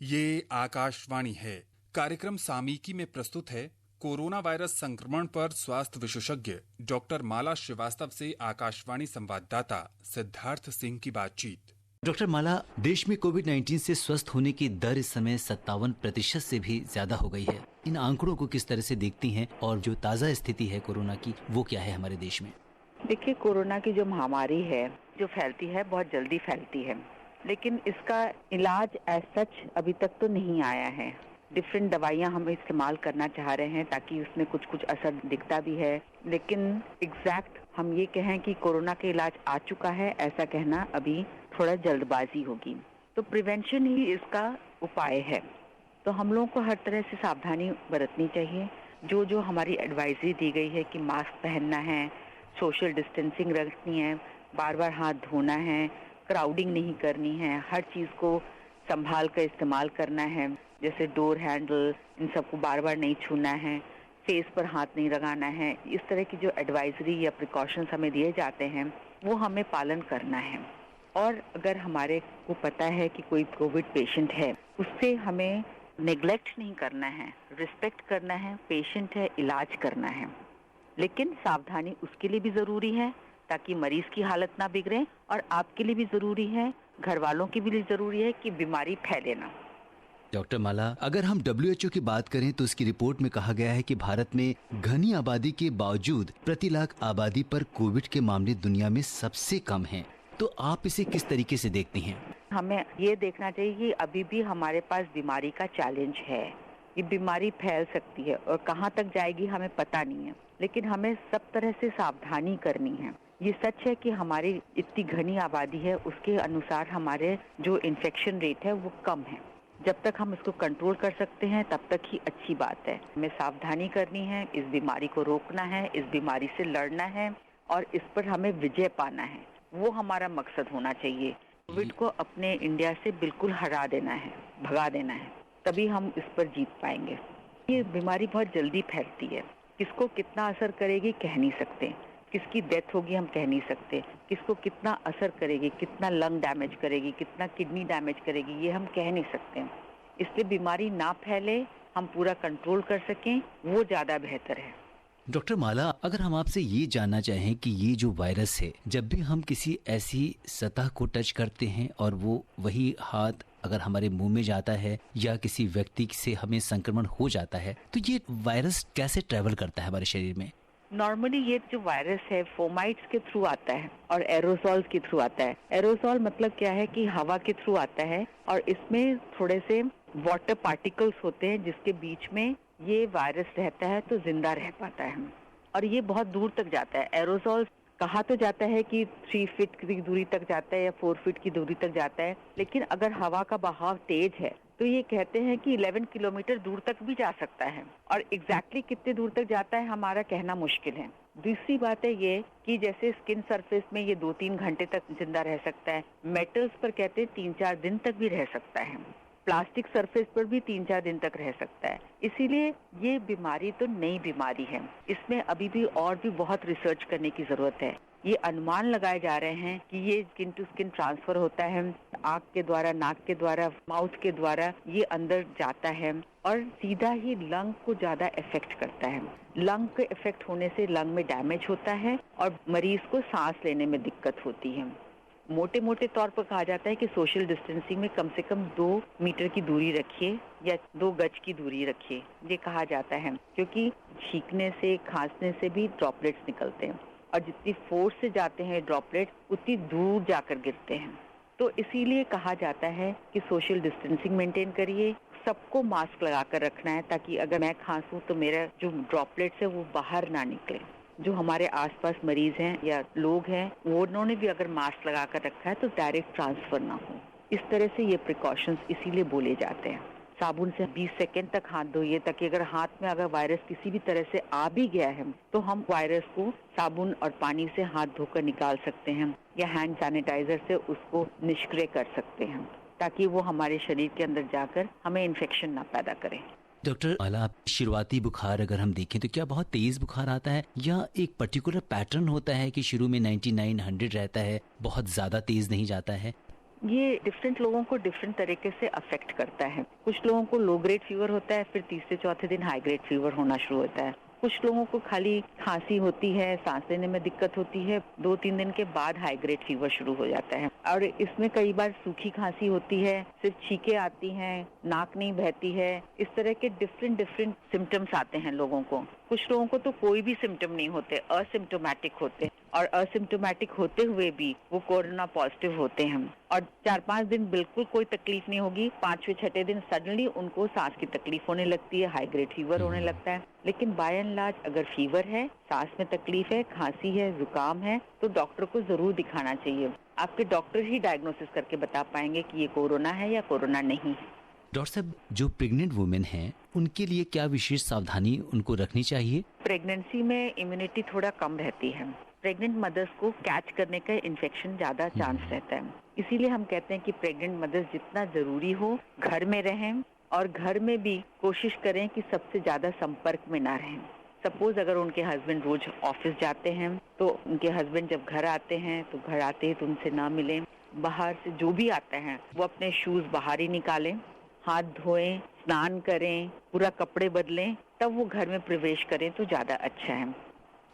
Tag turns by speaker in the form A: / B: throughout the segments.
A: ये आकाशवाणी है। कार्यक्रम सामयिकी में प्रस्तुत है कोरोना वायरस संक्रमण पर स्वास्थ्य विशेषज्ञ डॉक्टर माला श्रीवास्तव से आकाशवाणी संवाददाता सिद्धार्थ सिंह की बातचीत।
B: डॉक्टर माला, देश में कोविड-19 से स्वस्थ होने की दर इस समय 57% से भी ज्यादा हो गई है। इन आंकड़ों को किस तरह से देखती हैं और जो ताजा स्थिति है कोरोना की वो क्या है हमारे देश में?
C: देखिए, कोरोना की जो महामारी है जो फैलती है बहुत जल्दी फैलती है, लेकिन इसका इलाज एज सच अभी तक तो नहीं आया है। डिफरेंट दवाइयां हम इस्तेमाल करना चाह रहे हैं ताकि उसमें कुछ असर दिखता भी है, लेकिन एग्जैक्ट हम ये कहें कि कोरोना का इलाज आ चुका है ऐसा कहना अभी थोड़ा जल्दबाजी होगी। तो प्रिवेंशन ही इसका उपाय है। तो हम लोगों को हर तरह से सावधानी बरतनी चाहिए। जो जो हमारी एडवाइजरी दी गई है कि मास्क पहनना है, सोशल डिस्टेंसिंग रखनी है, बार बार हाथ धोना है, क्राउडिंग नहीं करनी है, हर चीज़ को संभाल कर इस्तेमाल करना है, जैसे डोर हैंडल, इन सबको बार बार नहीं छूना है, फेस पर हाथ नहीं लगाना है। इस तरह की जो एडवाइजरी या प्रिकॉशंस हमें दिए जाते हैं वो हमें पालन करना है। और अगर हमारे को पता है कि कोई कोविड पेशेंट है, उससे हमें नेग्लेक्ट नहीं करना है, रिस्पेक्ट करना है। पेशेंट है, इलाज करना है, लेकिन सावधानी उसके लिए भी ज़रूरी है ताकि मरीज की हालत ना बिगड़े, और आपके लिए भी ज़रूरी है, घर वालों की भी ज़रूरी है कि बीमारी फैले ना।
B: डॉक्टर माला, अगर हम WHO की बात करें तो उसकी रिपोर्ट में कहा गया है कि भारत में घनी आबादी के बावजूद प्रति लाख आबादी पर कोविड के मामले दुनिया में सबसे कम हैं। तो आप इसे किस तरीके से देखती हैं?
C: हमें ये देखना चाहिए कि अभी भी हमारे पास बीमारी का चैलेंज है। ये बीमारी फैल सकती है और कहाँ तक जाएगी हमें पता नहीं है, लेकिन हमें सब तरह से सावधानी करनी है। ये सच है कि हमारी इतनी घनी आबादी है, उसके अनुसार हमारे जो इन्फेक्शन रेट है वो कम है। जब तक हम इसको कंट्रोल कर सकते हैं तब तक ही अच्छी बात है। हमें सावधानी करनी है, इस बीमारी को रोकना है, इस बीमारी से लड़ना है और इस पर हमें विजय पाना है। वो हमारा मकसद होना चाहिए। कोविड को अपने इंडिया से बिल्कुल हरा देना है, भगा देना है, तभी हम इस पर जीत पाएंगे। ये बीमारी बहुत जल्दी फैलती है। किसको कितना असर करेगी कह नहीं सकते, किसकी डेथ होगी हम कह नहीं सकते, किसको कितना असर करेगी, कितना लंग डैमेज करेगी, कितना किडनी डैमेज करेगी, ये हम कह नहीं सकते। इसलिए बीमारी ना फैले, हम पूरा कंट्रोल कर सकें, वो ज़्यादा बेहतर है।
B: डॉक्टर माला, अगर हम आपसे ये जानना चाहें कि ये जो वायरस है, जब भी हम किसी ऐसी सतह को टच करते हैं और वो वही हाथ अगर हमारे मुंह में जाता है या किसी व्यक्ति से हमें संक्रमण हो जाता है, तो ये वायरस कैसे ट्रेवल करता है हमारे शरीर में?
C: नॉर्मली ये जो वायरस है फोमाइट्स के थ्रू आता है और एरोसॉल्स के थ्रू आता है। एरोसॉल मतलब क्या है कि हवा के थ्रू आता है और इसमें थोड़े से वाटर पार्टिकल्स होते हैं जिसके बीच में ये वायरस रहता है, तो जिंदा रह पाता है और ये बहुत दूर तक जाता है। एरोसॉल कहा तो जाता है कि 3 फीट की दूरी तक जाता है या 4 फीट की दूरी तक जाता है, लेकिन अगर हवा का बहाव तेज है तो ये कहते हैं कि 11 किलोमीटर दूर तक भी जा सकता है, और एग्जैक्टली कितने दूर तक जाता है हमारा कहना मुश्किल है। दूसरी बात है ये कि जैसे स्किन सरफेस में ये 2-3 घंटे तक जिंदा रह सकता है, मेटल्स पर कहते हैं 3-4 दिन तक भी रह सकता है, प्लास्टिक सरफेस पर भी 3-4 दिन तक रह सकता है। इसीलिए ये बीमारी तो नई बीमारी है, इसमें अभी भी और भी बहुत रिसर्च करने की जरूरत है। ये अनुमान लगाए जा रहे हैं कि ये स्किन टू स्किन ट्रांसफर होता है, आंख के द्वारा, नाक के द्वारा, माउथ के द्वारा ये अंदर जाता है और सीधा ही लंग को ज्यादा इफेक्ट करता है। लंग के इफेक्ट होने से लंग में डैमेज होता है और मरीज को सांस लेने में दिक्कत होती है। मोटे मोटे तौर पर कहा जाता है कि सोशल डिस्टेंसिंग में कम से कम 2 मीटर की दूरी रखिए या 2 गज की दूरी रखिए, ये कहा जाता है, क्योंकि छींकने से, खांसने से भी ड्रॉपलेट्स निकलते हैं और जितनी फोर्स से जाते हैं ड्रॉपलेट उतनी दूर जाकर गिरते हैं। तो इसीलिए कहा जाता है कि सोशल डिस्टेंसिंग मेंटेन करिए, सबको मास्क लगाकर रखना है ताकि अगर मैं खांसूं तो मेरा जो ड्रॉपलेट्स है वो बाहर ना निकले। जो हमारे आसपास मरीज हैं या लोग हैं वो उन्होंने भी अगर मास्क लगाकर रखा है तो डायरेक्ट ट्रांसफर ना हो। इस तरह से ये प्रिकॉशंस इसीलिए बोले जाते हैं। साबुन से 20 सेकंड तक हाथ धोइए ताकि अगर हाथ में अगर वायरस किसी भी तरह से आ भी गया है तो हम वायरस को साबुन और पानी से हाथ धोकर निकाल सकते हैं या हैंड सैनिटाइजर से उसको निष्क्रिय कर सकते हैं ताकि वो हमारे शरीर के अंदर जाकर हमें इन्फेक्शन ना पैदा करे।
B: डॉक्टर माला, शुरुआती बुखार अगर हम देखें तो क्या बहुत तेज बुखार आता है या एक पर्टिकुलर पैटर्न होता है कि शुरू में 99, 100 रहता है, बहुत ज्यादा तेज नहीं जाता है?
C: ये डिफरेंट लोगों को डिफरेंट तरीके से अफेक्ट करता है। कुछ लोगों को लो ग्रेड फीवर होता है, फिर तीसरे चौथे दिन हाई ग्रेड फीवर होना शुरू होता है। कुछ लोगों को खाली खांसी होती है, सांस लेने में दिक्कत होती है, 2-3 दिन के बाद हाई ग्रेड फीवर शुरू हो जाता है। और इसमें कई बार सूखी खांसी होती है, सिर्फ छींके आती हैं, नाक नहीं बहती है। इस तरह के डिफरेंट सिम्टम्स आते हैं लोगों को। कुछ लोगों को तो कोई भी सिम्टम नहीं होते, असिम्टोमेटिक होते, और असिम्टोमेटिक होते हुए भी वो कोरोना पॉजिटिव होते हैं। और 4-5 दिन बिल्कुल कोई तकलीफ नहीं होगी, 5वें-6ठे दिन सडनली उनको सांस की तकलीफ होने लगती है, हाई ग्रेड फीवर होने लगता है। लेकिन बाय एंड लार्ज अगर फीवर है, सांस में तकलीफ है, खांसी है, जुकाम है, तो डॉक्टर को जरूर दिखाना चाहिए। आपके डॉक्टर ही डायग्नोसिस करके बता पाएंगे कि ये कोरोना है या कोरोना नहीं है।
B: डॉक्टर साहब, जो प्रेग्नेंट वुमेन हैं उनके लिए क्या विशेष सावधानी उनको रखनी चाहिए?
C: प्रेगनेंसी में इम्यूनिटी थोड़ा कम रहती है। प्रेग्नेंट मदर्स को कैच करने का इन्फेक्शन ज्यादा चांस रहता है। इसीलिए हम कहते हैं कि प्रेग्नेंट मदर्स जितना जरूरी हो घर में रहें, और घर में भी कोशिश करें कि सबसे ज्यादा संपर्क में ना रहें। सपोज अगर उनके हस्बैंड रोज ऑफिस जाते हैं, तो उनके हस्बैंड जब घर आते हैं तो घर आते ही तो उनसे ना मिलें। बाहर से जो भी आता है वो अपने शूज बाहर ही निकालें, हाथ धोएं, स्नान करें, पूरा कपड़े बदलें, तब वो घर में प्रवेश करें तो ज्यादा अच्छा है।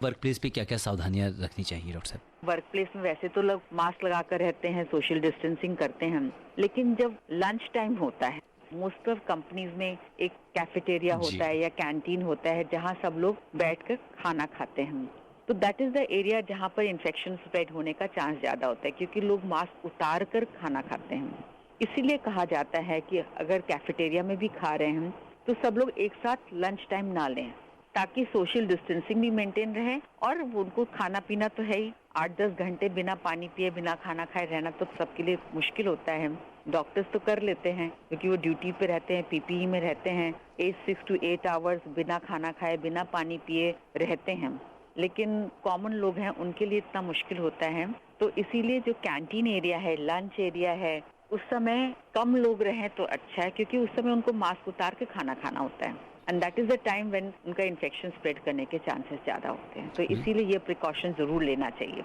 B: वर्क प्लेस पे क्या क्या सावधानियां रखनी चाहिए डॉक्टर साहब?
C: वर्क प्लेस में वैसे तो लोग मास्क लगाकर रहते हैं, सोशल डिस्टेंसिंग करते हैं, लेकिन जब लंच टाइम होता है, मोस्ट ऑफ कंपनीज में एक कैफेटेरिया होता है या कैंटीन होता है जहां सब लोग बैठकर खाना खाते हैं। तो दैट इज द एरिया जहां पर इन्फेक्शन स्प्रेड होने का चांस ज्यादा होता है, क्योंकि लोग मास्क उतार कर खाना खाते हैं। इसीलिए कहा जाता है कि अगर कैफेटेरिया में भी खा रहे हैं तो सब लोग एक साथ लंच टाइम ना लें, ताकि सोशल डिस्टेंसिंग भी मेंटेन रहे। और उनको खाना पीना तो है ही, 8-10 घंटे बिना पानी पिए बिना खाना खाए रहना तो सबके लिए मुश्किल होता है। डॉक्टर्स तो कर लेते हैं क्योंकि वो ड्यूटी पे रहते हैं, पीपीई में रहते हैं, 6 to 8 आवर्स बिना खाना खाए बिना पानी पिए रहते हैं। लेकिन कॉमन लोग हैं, उनके लिए इतना मुश्किल होता है। तो इसीलिए जो कैंटीन एरिया है, लंच एरिया है, उस समय कम लोग रहें तो अच्छा है, क्योंकि उस समय उनको मास्क उतार के खाना खाना होता है। And that is the time when उनका इन्फेक्शन स्प्रेड करने के चांसेस ज्यादा होते हैं। तो इसीलिए ये प्रिकॉशन जरूर लेना चाहिए।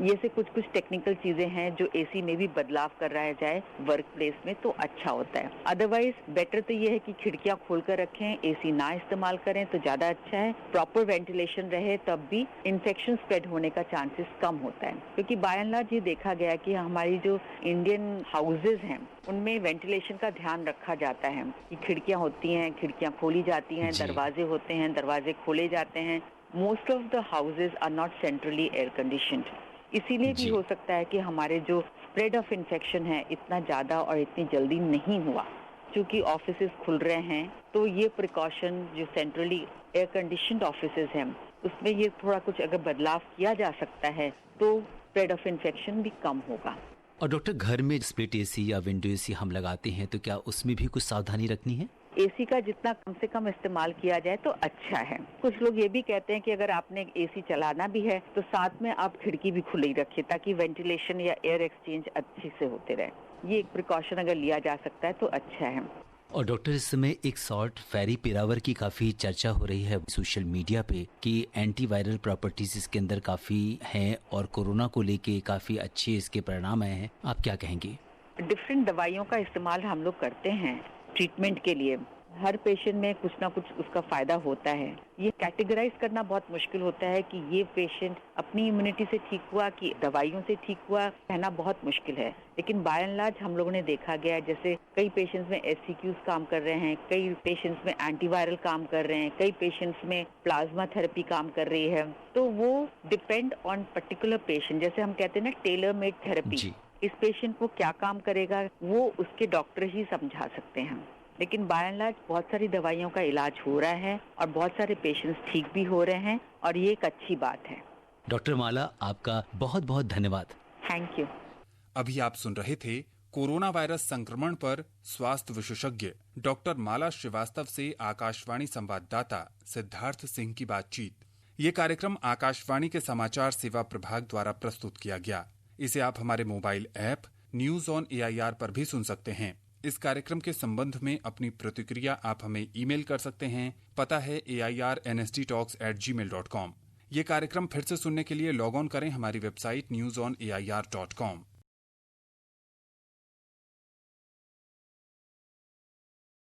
C: ये से कुछ टेक्निकल चीजें हैं जो एसी में भी बदलाव कराया जाए वर्क प्लेस में तो अच्छा होता है। अदरवाइज बेटर तो ये है कि खिड़कियां खोलकर रखें, एसी ना इस्तेमाल करें तो ज्यादा अच्छा है। प्रॉपर वेंटिलेशन रहे तब भी इन्फेक्शन स्प्रेड होने का चांसेस कम होता है, क्योंकि बाय एंड लार्ज ये देखा गया कि हमारी जो इंडियन हाउसेज हैं उनमें वेंटिलेशन का ध्यान रखा जाता है कि खिड़कियां होती हैं, खिड़कियां खोली जाती हैं, दरवाजे होते हैं, दरवाजे खोले जाते हैं। Most of the houses are not centrally air conditioned. इसीलिए भी हो सकता है कि हमारे जो स्प्रेड ऑफ इन्फेक्शन है इतना ज्यादा और इतनी जल्दी नहीं हुआ, क्योंकि ऑफिसेज खुल रहे हैं। तो ये प्रिकॉशन जो सेंट्रली एयर कंडीशनड ऑफिसेज हैं उसमें ये थोड़ा कुछ अगर बदलाव किया जा सकता है तो स्प्रेड ऑफ इन्फेक्शन भी कम होगा।
B: और डॉक्टर, घर में स्प्लिट एसी या विंडो एसी हम लगाते हैं तो क्या उसमें भी कुछ सावधानी रखनी है?
C: एसी का जितना कम से कम इस्तेमाल किया जाए तो अच्छा है। कुछ लोग ये भी कहते हैं कि अगर आपने एसी चलाना भी है तो साथ में आप खिड़की भी खुली रखिए, ताकि वेंटिलेशन या एयर एक्सचेंज अच्छे से होते रहे। ये एक प्रिकॉशन अगर लिया जा सकता है तो अच्छा है।
B: और डॉक्टर, इस समय एक शॉर्ट फैरीपिरावर की काफी चर्चा हो रही है सोशल मीडिया पे कि एंटीवायरल प्रॉपर्टीज इसके अंदर काफी हैं और कोरोना को लेके काफी अच्छे इसके परिणाम आए हैं। आप क्या कहेंगे?
C: डिफरेंट दवाइयों का इस्तेमाल हम लोग करते हैं ट्रीटमेंट के लिए। हर पेशेंट में कुछ ना कुछ उसका फायदा होता है। ये कैटेगराइज करना बहुत मुश्किल होता है कि ये पेशेंट अपनी इम्यूनिटी से ठीक हुआ कि दवाइयों से ठीक हुआ, कहना बहुत मुश्किल है। लेकिन बाय एंड लार्ज हम लोगों ने देखा गया, जैसे कई पेशेंट्स में SCQs काम कर रहे हैं, कई पेशेंट्स में एंटीवायरल काम कर रहे हैं, कई पेशेंट्स में प्लाज्मा थेरेपी काम कर रही है। तो वो डिपेंड ऑन पर्टिकुलर पेशेंट, जैसे हम कहते हैं ना टेलर मेड थेरेपी। इस पेशेंट को क्या काम करेगा वो उसके डॉक्टर ही समझा सकते हैं। लेकिन बाय एंड लार्ज बहुत सारी दवाइयों का इलाज हो रहा है और बहुत सारे पेशेंट्स ठीक भी हो रहे हैं, और ये एक अच्छी बात है।
B: डॉक्टर माला, आपका बहुत बहुत धन्यवाद।
C: Thank you.
A: अभी आप सुन रहे थे कोरोना वायरस संक्रमण पर स्वास्थ्य विशेषज्ञ डॉक्टर माला श्रीवास्तव से आकाशवाणी संवाददाता सिद्धार्थ सिंह की बातचीत। ये कार्यक्रम आकाशवाणी के समाचार सेवा प्रभाग द्वारा प्रस्तुत किया गया। इसे आप हमारे mobile app news on AIR पर भी सुन सकते हैं। इस कार्यक्रम के संबंध में अपनी प्रतिक्रिया आप हमें ईमेल कर सकते हैं। पता है AIRNSDtalks@gmail.com। ये कार्यक्रम फिर से सुनने के लिए लॉग ऑन करें हमारी वेबसाइट newsonair.com।